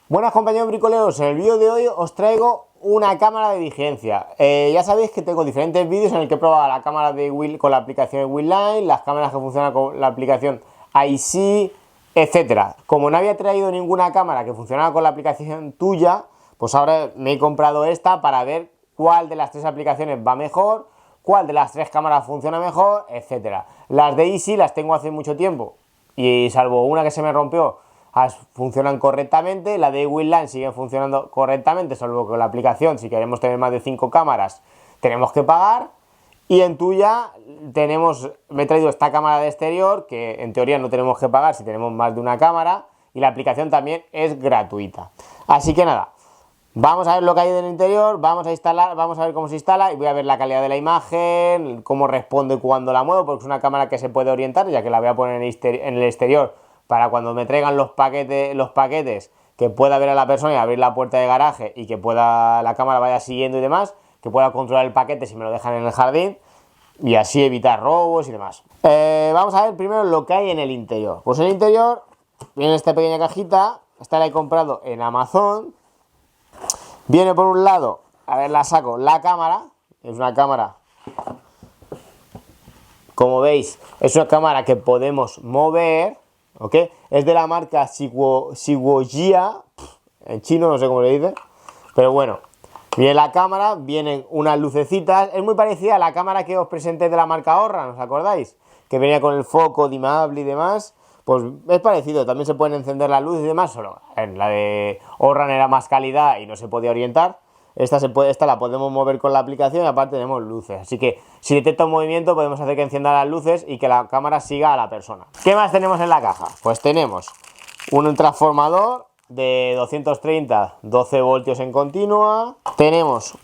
Buenas compañeros bricoleros, en el vídeo de hoy os traigo una cámara de vigilancia. Ya sabéis que tengo diferentes vídeos en el que he probado la cámara de con la aplicación de Winline, las cámaras que funcionan con la aplicación iSee, etcétera. Como no había traído ninguna cámara que funcionara con la aplicación tuya, pues ahora me he comprado esta para ver cuál de las tres aplicaciones va mejor, cuál de las tres cámaras funciona mejor, etcétera. Las de iSee las tengo hace mucho tiempo y salvo una que se me rompió, funcionan correctamente. La de Winline sigue funcionando correctamente, salvo que la aplicación, si queremos tener más de 5 cámaras, tenemos que pagar. Y en tuya me he traído esta cámara de exterior, que en teoría no tenemos que pagar si tenemos más de una cámara, y la aplicación también es gratuita. Así que nada, vamos a ver lo que hay en el interior, vamos a instalar, vamos a ver cómo se instala y voy a ver la calidad de la imagen, cómo responde cuando la muevo, porque es una cámara que se puede orientar, ya que la voy a poner en el exterior para cuando me traigan los paquetes, que pueda ver a la persona y abrir la puerta de garaje y que la cámara vaya siguiendo y demás, que pueda controlar el paquete si me lo dejan en el jardín y así evitar robos y demás. Vamos a ver primero lo que hay en el interior. Pues en el interior viene esta pequeña cajita, esta la he comprado en Amazon. Viene por un lado, a ver, la saco, la cámara, es una cámara, como veis, es una cámara que podemos mover. ¿Ok? Es de la marca Sigwojia, en chino no sé cómo le dice, pero bueno, viene la cámara, vienen unas lucecitas, es muy parecida a la cámara que os presenté de la marca Orran, ¿os acordáis? Que venía con el foco dimmable y demás, pues es parecido, también se pueden encender las luces y demás, solo en la de Orran era más calidad y no se podía orientar. Esta la podemos mover con la aplicación y aparte tenemos luces. Así que si detecta un movimiento podemos hacer que encienda las luces y que la cámara siga a la persona. ¿Qué más tenemos en la caja? Pues tenemos un transformador de 230, 12 voltios en continua. Tenemos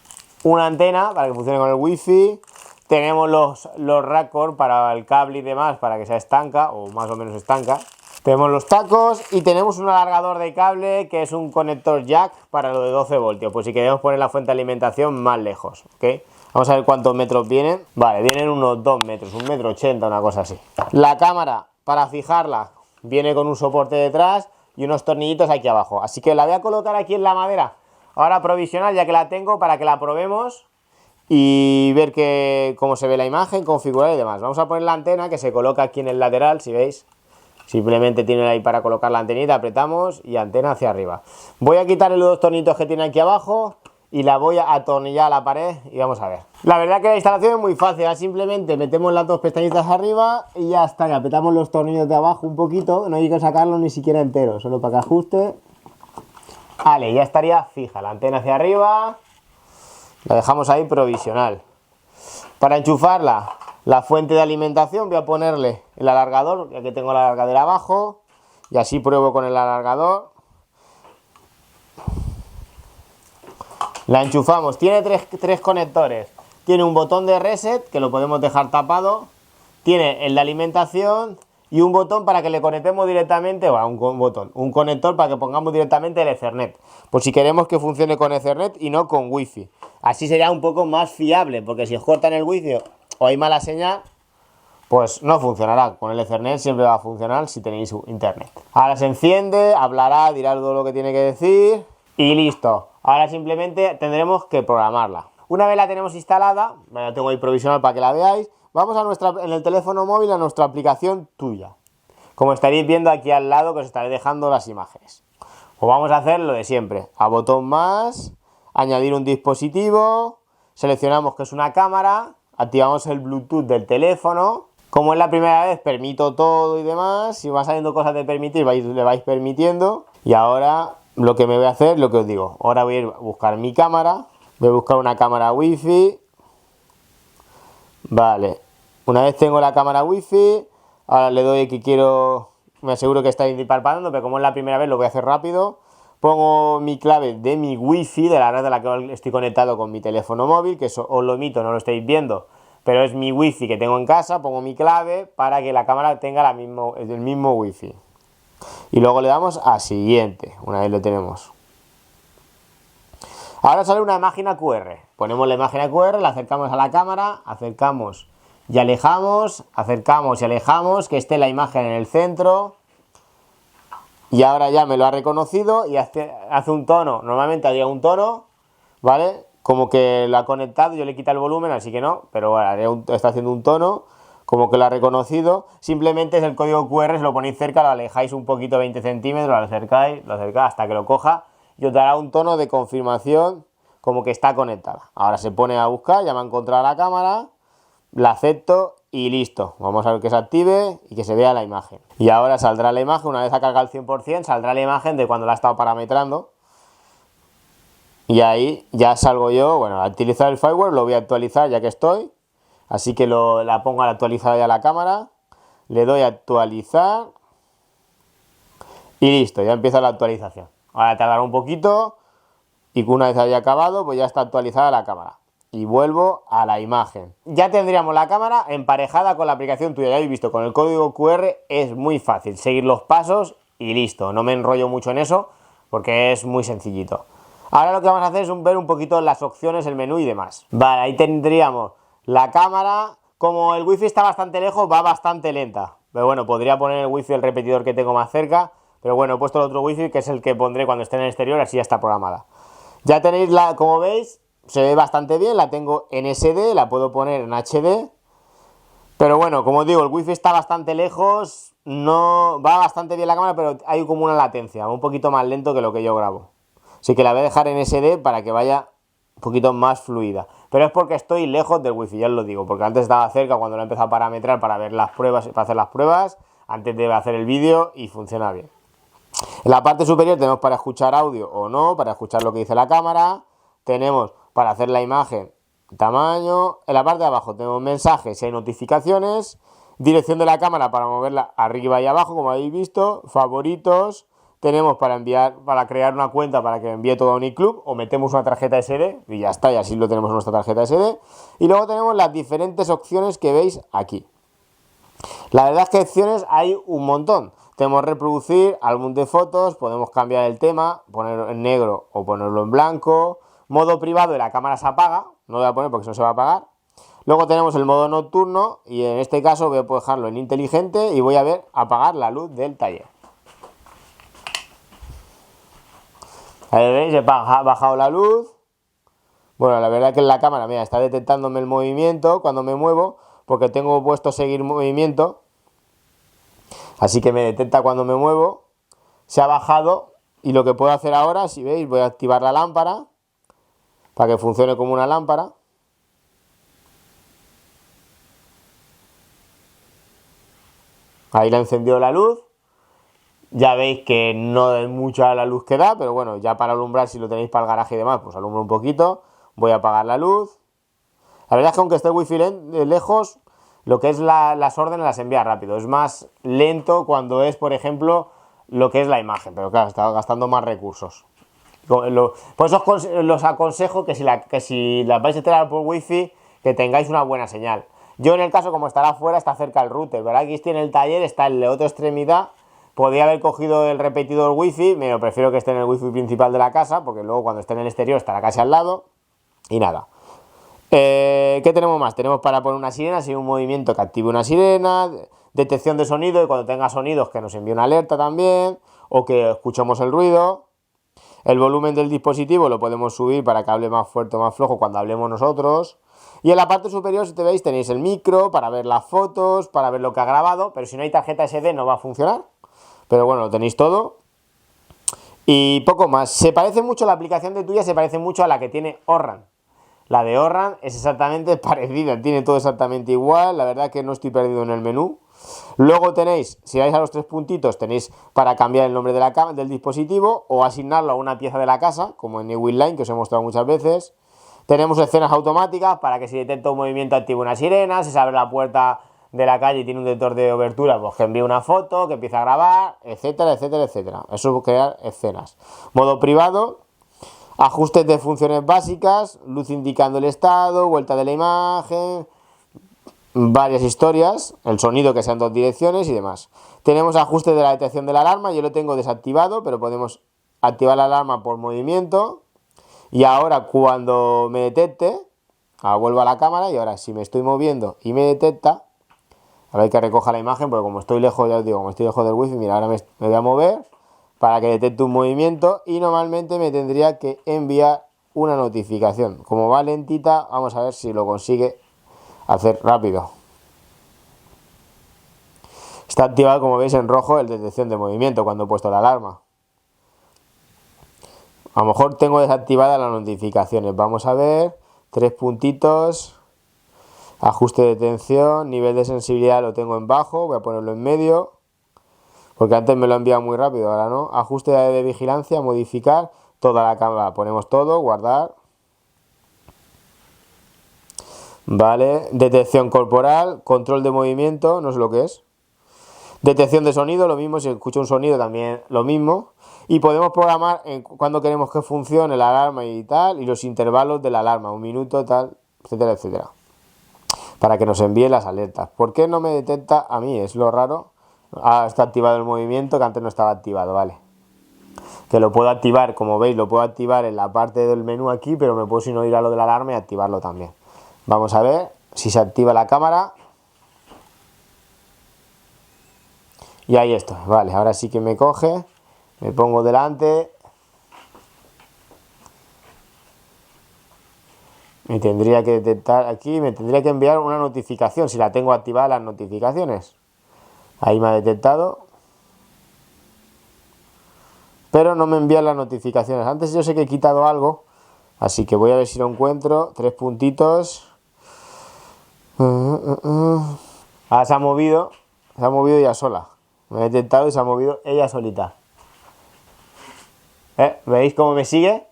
una antena para que funcione con el wifi. Tenemos los raccord para el cable y demás para que sea estanca o más o menos estanca. Tenemos los tacos y tenemos un alargador de cable que es un conector jack para lo de 12 voltios, pues si queremos poner la fuente de alimentación más lejos, ¿ok? Vamos a ver cuántos metros vienen. Vale, vienen unos 2 metros, 1,80 m, una cosa así. La cámara, para fijarla, viene con un soporte detrás y unos tornillitos aquí abajo. Así que la voy a colocar aquí en la madera, ahora provisional, ya que la tengo, para que la probemos y ver cómo se ve la imagen, configurar y demás. Vamos a poner la antena que se coloca aquí en el lateral, si veis. Simplemente tiene ahí para colocar la antenita, apretamos y antena hacia arriba. Voy a quitarle los dos tornitos que tiene aquí abajo y la voy a atornillar a la pared y vamos a ver. La verdad que la instalación es muy fácil, simplemente metemos las dos pestañitas arriba y ya está, y apretamos los tornillos de abajo un poquito, no hay que sacarlo ni siquiera entero, solo para que ajuste. Vale, ya estaría fija la antena hacia arriba, la dejamos ahí provisional. Para enchufarla, la fuente de alimentación, voy a ponerle el alargador, ya que tengo el alargador abajo, y así pruebo con el alargador. La enchufamos, tiene tres conectores, tiene un botón de reset, que lo podemos dejar tapado, tiene el de alimentación y un botón para que le conectemos directamente, bueno, un conector para que pongamos directamente el Ethernet, por si queremos que funcione con Ethernet y no con Wi-Fi. Así sería un poco más fiable, porque si os cortan el Wi-Fi o hay mala señal, pues no funcionará. Con el Ethernet siempre va a funcionar si tenéis internet. Ahora se enciende, hablará, dirá todo lo que tiene que decir y listo. Ahora simplemente tendremos que programarla. Una vez la tenemos instalada, la tengo ahí provisional para que la veáis, vamos en el teléfono móvil a nuestra aplicación tuya. Como estaréis viendo aquí al lado, que os estaré dejando las imágenes. Pues vamos a hacer lo de siempre. A botón más, añadir un dispositivo, seleccionamos que es una cámara, activamos el Bluetooth del teléfono. Como es la primera vez, permito todo y demás. Si va saliendo cosas de permitir, le vais permitiendo. Y ahora lo que me voy a hacer, lo que os digo. Ahora voy a ir a buscar mi cámara. Voy a buscar una cámara wifi. Vale. Una vez tengo la cámara wifi, ahora le doy que quiero. Me aseguro que está parpadeando, pero como es la primera vez, lo voy a hacer rápido. Pongo mi clave de mi wifi, de la red a la que estoy conectado con mi teléfono móvil, que eso os lo omito, no lo estáis viendo, pero es mi wifi que tengo en casa. Pongo mi clave para que la cámara tenga el mismo wifi. Y luego le damos a siguiente, una vez lo tenemos. Ahora sale una máquina QR. Ponemos la máquina QR, la acercamos a la cámara, acercamos y alejamos, acercamos y alejamos, que esté la imagen en el centro. Y ahora ya me lo ha reconocido y hace un tono. Normalmente haría un tono, ¿vale? Como que lo ha conectado, yo le quito el volumen, así que no, pero bueno, está haciendo un tono, como que lo ha reconocido. Simplemente es el código QR, si lo ponéis cerca, lo alejáis un poquito, 20 centímetros, lo acercáis hasta que lo coja y os dará un tono de confirmación como que está conectada. Ahora se pone a buscar, ya me ha encontrado la cámara, la acepto y listo. Vamos a ver que se active y que se vea la imagen. Y ahora saldrá la imagen, una vez ha cargado el 100%, saldrá la imagen de cuando la ha estado parametrando. Y ahí ya salgo yo, bueno, a utilizar el firmware, lo voy a actualizar ya que estoy. Así que la pongo a actualizar ya la cámara. Le doy a actualizar. Y listo, ya empieza la actualización. Ahora tardará un poquito. Y una vez haya acabado, pues ya está actualizada la cámara. Y vuelvo a la imagen. Ya tendríamos la cámara emparejada con la aplicación tuya. Ya habéis visto, con el código QR es muy fácil. Seguir los pasos y listo. No me enrollo mucho en eso porque es muy sencillito. Ahora lo que vamos a hacer es ver un poquito las opciones, el menú y demás. Vale, ahí tendríamos la cámara. Como el wifi está bastante lejos, va bastante lenta. Pero bueno, podría poner el wifi, el repetidor que tengo más cerca. Pero bueno, he puesto el otro wifi que es el que pondré cuando esté en el exterior, así ya está programada. Ya tenéis como veis, se ve bastante bien, la tengo en SD, la puedo poner en HD. Pero bueno, como digo, el wifi está bastante lejos, no va bastante bien la cámara, pero hay como una latencia, un poquito más lento que lo que yo grabo. Así que la voy a dejar en SD para que vaya un poquito más fluida. Pero es porque estoy lejos del wifi, ya os lo digo, porque antes estaba cerca cuando lo he empezado a parametrar para ver las pruebas, para hacer las pruebas, antes de hacer el vídeo y funciona bien. En la parte superior tenemos para escuchar audio o no, para escuchar lo que dice la cámara. Tenemos para hacer la imagen, tamaño. En la parte de abajo tenemos mensajes si hay notificaciones. Dirección de la cámara para moverla arriba y abajo, como habéis visto. Favoritos. Tenemos para enviar, para crear una cuenta para que envíe todo a un iClub o metemos una tarjeta SD y ya está, y así lo tenemos en nuestra tarjeta SD. Y luego tenemos las diferentes opciones que veis aquí. La verdad es que opciones hay un montón. Tenemos reproducir, álbum de fotos, podemos cambiar el tema, ponerlo en negro o ponerlo en blanco. Modo privado y la cámara se apaga, no lo voy a poner porque si no se va a apagar. Luego tenemos el modo nocturno y en este caso voy a dejarlo en inteligente y voy a ver apagar la luz del taller. Ahí veis, he bajado la luz. Bueno, la verdad que en la cámara, mira, está detectándome el movimiento cuando me muevo porque tengo puesto seguir movimiento. Así que me detecta cuando me muevo. Se ha bajado y lo que puedo hacer ahora, si veis, voy a activar la lámpara para que funcione como una lámpara. Ahí le ha encendido la luz. Ya veis que no es mucha la luz que da, pero bueno, ya para alumbrar, si lo tenéis para el garaje y demás, pues alumbro un poquito. Voy a apagar la luz. La verdad es que aunque esté el wifi lejos, lo que es las órdenes las envía rápido. Es más lento cuando es, por ejemplo, lo que es la imagen, pero claro, está gastando más recursos. Por eso os aconsejo que si las vais a instalar por wifi, que tengáis una buena señal. Yo en el caso, como estará afuera, está cerca el router, ¿verdad? Aquí estoy en el taller, está en la otra extremidad. Podría haber cogido el repetidor wifi, pero prefiero que esté en el wifi principal de la casa, porque luego cuando esté en el exterior estará casi al lado. Y nada. ¿Qué tenemos más? Tenemos para poner una sirena, si hay un movimiento que active una sirena, detección de sonido y cuando tenga sonidos que nos envíe una alerta también, o que escuchemos el ruido. El volumen del dispositivo lo podemos subir para que hable más fuerte o más flojo cuando hablemos nosotros. Y en la parte superior, si te veis, tenéis el micro para ver las fotos, para ver lo que ha grabado, pero si no hay tarjeta SD no va a funcionar. Pero bueno, lo tenéis todo. Y poco más. Se parece mucho, la aplicación de tuya se parece mucho a la que tiene Orran. La de Orran es exactamente parecida, tiene todo exactamente igual. La verdad que no estoy perdido en el menú. Luego tenéis, si vais a los tres puntitos, tenéis para cambiar el nombre de del dispositivo o asignarlo a una pieza de la casa, como en Ewinline, que os he mostrado muchas veces. Tenemos escenas automáticas para que si detecta un movimiento active una sirena, si se abre la puerta de la calle y tiene un detector de obertura, pues que envíe una foto, que empiece a grabar, etcétera, etcétera, etcétera. Eso es crear escenas. Modo privado, ajustes de funciones básicas, luz indicando el estado, vuelta de la imagen, varias historias, el sonido que sea en dos direcciones y demás. Tenemos ajustes de la detección de la alarma, yo lo tengo desactivado, pero podemos activar la alarma por movimiento. Y ahora cuando me detecte, vuelvo a la cámara y ahora si me estoy moviendo y me detecta, a ver que recoja la imagen, porque como estoy lejos, ya os digo, como estoy lejos del wifi, mira, ahora me voy a mover, para que detecte un movimiento y normalmente me tendría que enviar una notificación. Como va lentita, vamos a ver si lo consigue hacer rápido. Está activado, como veis, en rojo el detección de movimiento cuando he puesto la alarma. A lo mejor tengo desactivadas las notificaciones. Vamos a ver. 3 puntitos. Ajuste de tensión. Nivel de sensibilidad lo tengo en bajo. Voy a ponerlo en medio. Porque antes me lo ha enviado muy rápido, ahora no. Ajuste de vigilancia. Modificar. Toda la cámara. Ponemos todo. Guardar. Vale. Detección corporal. Control de movimiento. No sé lo que es. Detección de sonido. Lo mismo. Si escucho un sonido también lo mismo. Y podemos programar cuando queremos que funcione la alarma y tal, y los intervalos de la alarma, 1 minuto, tal, etcétera, etcétera. Para que nos envíe las alertas. ¿Por qué no me detecta a mí? Es lo raro. Ah, está activado el movimiento que antes no estaba activado, vale. Que lo puedo activar, como veis, lo puedo activar en la parte del menú aquí, pero me puedo sino ir a lo de la alarma y activarlo también. Vamos a ver si se activa la cámara. Y ahí estoy, vale, ahora sí que me coge. Me pongo delante. Me tendría que detectar aquí, me tendría que enviar una notificación, si la tengo activada las notificaciones. Ahí me ha detectado. Pero no me envían las notificaciones. Antes yo sé que he quitado algo, así que voy a ver si lo encuentro. 3 puntitos. Ah, se ha movido ella sola. Me ha detectado y se ha movido ella solita. ¿Veis cómo me sigue?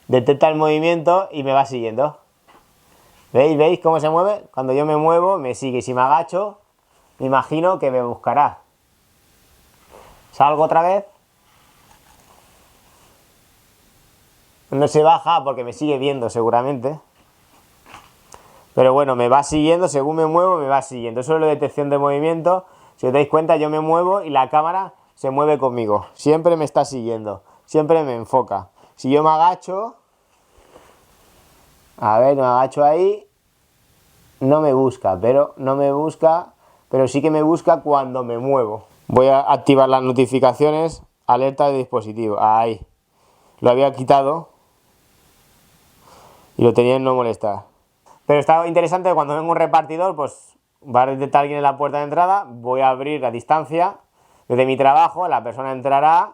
Detecta el movimiento y me va siguiendo. ¿Veis cómo se mueve? Cuando yo me muevo, me sigue. Si me agacho, me imagino que me buscará. Salgo otra vez. No se baja porque me sigue viendo seguramente. Pero bueno, me va siguiendo, según me muevo, me va siguiendo. Eso es la detección de movimiento. Si os dais cuenta, yo me muevo y la cámara se mueve conmigo. Siempre me está siguiendo. Siempre me enfoca. Si yo me agacho... A ver, me agacho ahí... No me busca, pero sí que me busca cuando me muevo. Voy a activar las notificaciones. Alerta de dispositivo. Ahí. Lo había quitado. Y lo tenía en no molestar. Pero está interesante que cuando venga un repartidor, pues va a detectar alguien en la puerta de entrada. Voy a abrir a distancia. Desde mi trabajo, la persona entrará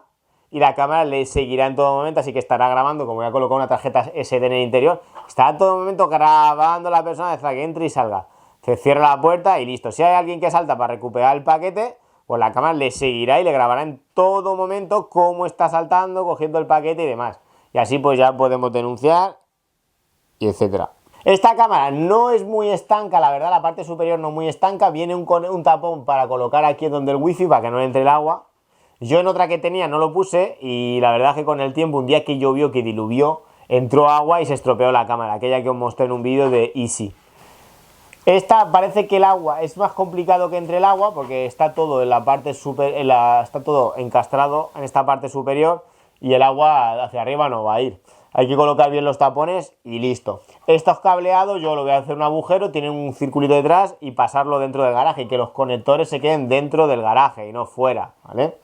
y la cámara le seguirá en todo momento, así que estará grabando, como voy a colocar una tarjeta SD en el interior, estará en todo momento grabando a la persona desde que entre y salga. Se cierra la puerta y listo. Si hay alguien que salta para recuperar el paquete, pues la cámara le seguirá y le grabará en todo momento cómo está saltando, cogiendo el paquete y demás. Y así pues ya podemos denunciar y etcétera. Esta cámara no es muy estanca, la verdad, la parte superior no muy estanca. Viene un tapón para colocar aquí donde el wifi para que no entre el agua. Yo en otra que tenía no lo puse y la verdad es que con el tiempo, un día que llovió, que diluvió, entró agua y se estropeó la cámara, aquella que os mostré en un vídeo de Easy. Esta parece que el agua es más complicado que entre el agua porque está todo en la parte está todo encastrado en esta parte superior y el agua hacia arriba no va a ir. Hay que colocar bien los tapones y listo. Estos cableados yo lo voy a hacer un agujero, tienen un circulito detrás y pasarlo dentro del garaje y que los conectores se queden dentro del garaje y no fuera, ¿vale?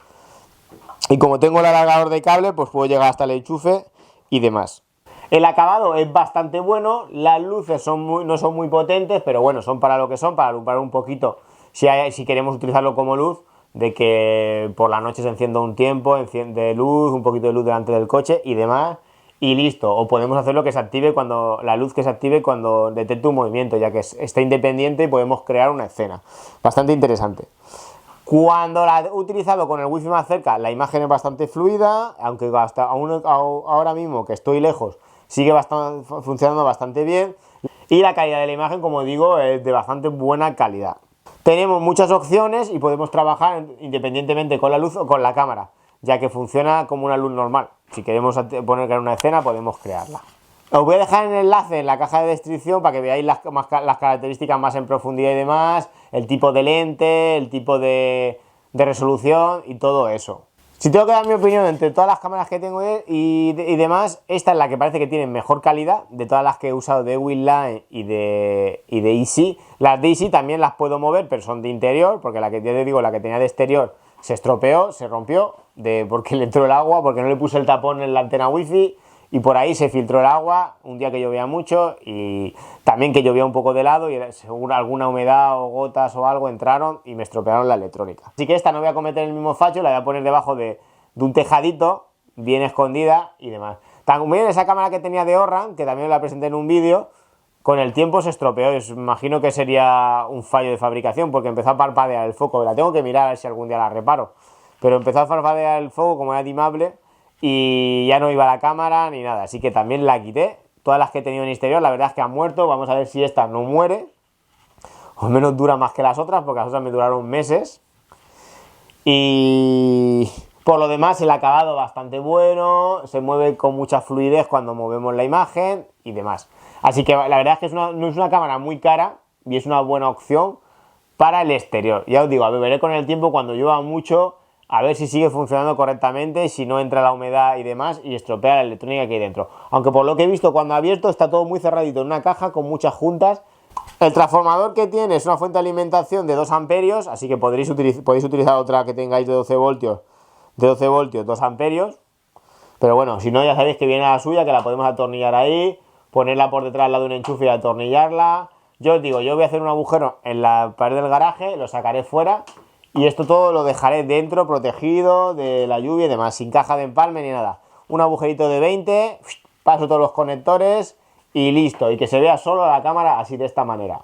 Y como tengo el alargador de cable, pues puedo llegar hasta el enchufe y demás. El acabado es bastante bueno, las luces no son muy potentes, pero bueno, son para lo que son, para alumbrar un poquito si queremos utilizarlo como luz, de que por la noche se encienda un tiempo, enciende luz, un poquito de luz delante del coche y demás, y listo. O podemos hacerlo que se active la luz que se active cuando detecte un movimiento, ya que está independiente y podemos crear una escena. Bastante interesante. Cuando la he utilizado con el wifi más cerca, la imagen es bastante fluida, aunque hasta ahora mismo que estoy lejos, sigue funcionando bastante bien. Y la calidad de la imagen, como digo, es de bastante buena calidad. Tenemos muchas opciones y podemos trabajar independientemente con la luz o con la cámara, ya que funciona como una luz normal. Si queremos poner una escena, podemos crearla. Os voy a dejar el enlace en la caja de descripción para que veáis las características más en profundidad y demás, el tipo de lente, el tipo de resolución y todo eso. Si tengo que dar mi opinión entre todas las cámaras que tengo y demás, esta es la que parece que tiene mejor calidad de todas las que he usado de Winline y de Easy. Las de Easy también las puedo mover, pero son de interior, porque la que ya te digo, la que tenía de exterior, se estropeó, se rompió, porque le entró el agua, porque no le puse el tapón en la antena wifi, y por ahí se filtró el agua un día que llovía mucho y también que llovía un poco de lado y según alguna humedad o gotas o algo entraron y me estropearon la electrónica. Así que esta no voy a cometer el mismo fallo, la voy a poner debajo de un tejadito, bien escondida y demás. También esa cámara que tenía de Orran, que también la presenté en un vídeo, con el tiempo se estropeó. Imagino que sería un fallo de fabricación porque empezó a parpadear el foco. La tengo que mirar a ver si algún día la reparo. Pero empezó a parpadear el foco como era dimable y ya no iba la cámara ni nada. Así que también la quité. Todas las que he tenido en exterior, la verdad es que han muerto. Vamos a ver si esta no muere. O al menos dura más que las otras, porque las otras me duraron meses. Y por lo demás el acabado bastante bueno. Se mueve con mucha fluidez cuando movemos la imagen y demás. Así que la verdad es que no es una cámara muy cara y es una buena opción para el exterior. Ya os digo, a ver, veré con el tiempo cuando llueva mucho, a ver si sigue funcionando correctamente, si no entra la humedad y demás y estropea la electrónica que hay dentro. Aunque por lo que he visto cuando ha abierto está todo muy cerradito en una caja con muchas juntas. El transformador que tiene es una fuente de alimentación de 2 amperios, así que podéis utilizar otra que tengáis de 12 voltios, 2 amperios. Pero bueno, si no ya sabéis que viene la suya, que la podemos atornillar ahí, ponerla por detrás al lado de un enchufe y atornillarla. Yo os digo, yo voy a hacer un agujero en la pared del garaje, lo sacaré fuera y esto todo lo dejaré dentro, protegido de la lluvia y demás, sin caja de empalme ni nada. Un agujerito de 20, paso todos los conectores y listo, y que se vea solo la cámara así de esta manera.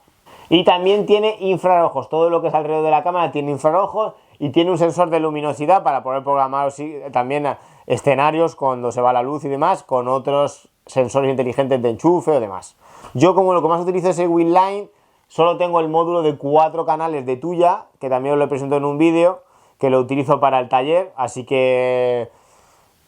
Y también tiene infrarrojos, todo lo que es alrededor de la cámara tiene infrarrojos y tiene un sensor de luminosidad para poder programar también escenarios cuando se va la luz y demás, con otros sensores inteligentes de enchufe o demás. Yo, como lo que más utilizo es el Winline, solo tengo el módulo de 4 canales de Tuya, que también os lo presento en un vídeo, que lo utilizo para el taller, así que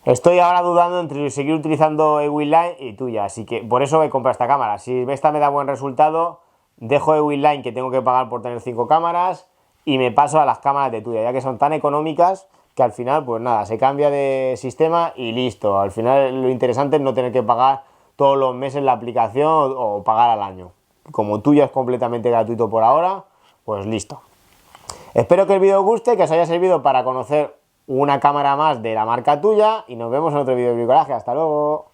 estoy ahora dudando entre seguir utilizando Winline y Tuya, así que por eso he comprado esta cámara. Si esta me da buen resultado, dejo Winline, que tengo que pagar por tener 5 cámaras, y me paso a las cámaras de Tuya, ya que son tan económicas que al final, pues nada, se cambia de sistema y listo. Al final lo interesante es no tener que pagar todos los meses la aplicación o pagar al año. Como Tuya es completamente gratuito por ahora, pues listo. Espero que el vídeo os guste, que os haya servido para conocer una cámara más de la marca Tuya y nos vemos en otro vídeo de bricolaje. Hasta luego.